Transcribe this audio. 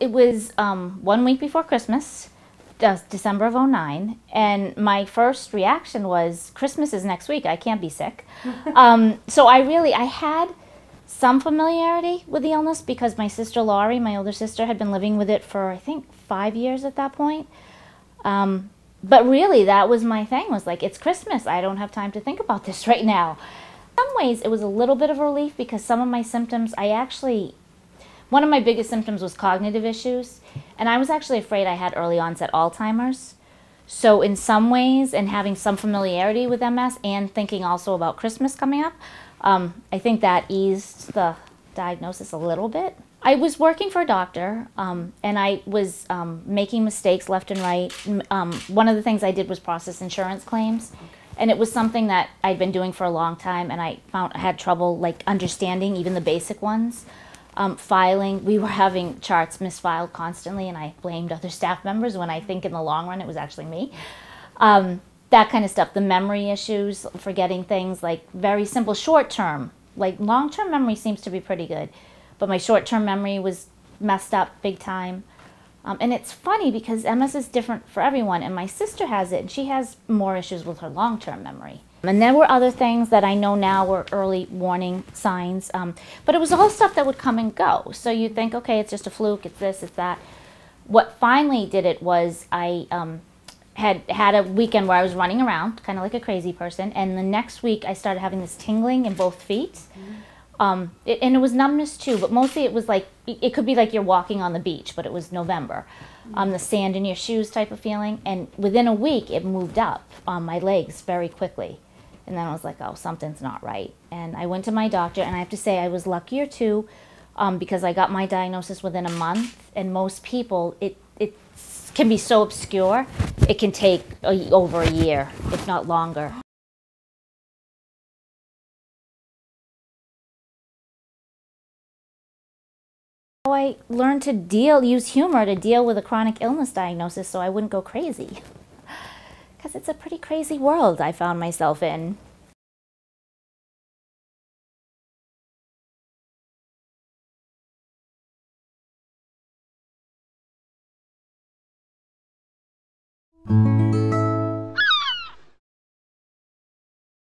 It was 1 week before Christmas, December of '09, and my first reaction was, Christmas is next week, I can't be sick. So I had some familiarity with the illness because my sister Laurie, my older sister, had been living with it for, I think, 5 years at that point. But really, that was my thing, was like, it's Christmas, I don't have time to think about this right now. In some ways, it was a little bit of a relief because some of my symptoms, one of my biggest symptoms was cognitive issues, and I was actually afraid I had early onset Alzheimer's. So in some ways, and having some familiarity with MS and thinking also about Christmas coming up, I think that eased the diagnosis a little bit. I was working for a doctor, and I was making mistakes left and right. One of the things I did was process insurance claims, and it was something that I'd been doing for a long time, and I had trouble like understanding even the basic ones. Filing, we were having charts misfiled constantly, and I blamed other staff members when I think in the long run it was actually me. That kind of stuff, the memory issues, forgetting things like very simple short-term, like long-term memory seems to be pretty good, but my short-term memory was messed up big time. And it's funny because MS is different for everyone, and my sister has it, and she has more issues with her long-term memory. And there were other things that I know now were early warning signs, but it was all stuff that would come and go. So you think, okay, it's just a fluke, it's this, it's that. What finally did it was I had a weekend where I was running around, kind of like a crazy person, and the next week I started having this tingling in both feet. And it was numbness too, but mostly it was like, it could be like you're walking on the beach, but it was November. The sand in your shoes type of feeling, and within a week it moved up on my legs very quickly. And then I was like, oh, something's not right. And I went to my doctor, and I have to say I was luckier too, because I got my diagnosis within a month, and most people, it can be so obscure, it can take over a year, if not longer. I learned to use humor to deal with a chronic illness diagnosis so I wouldn't go crazy. Because it's a pretty crazy world I found myself in.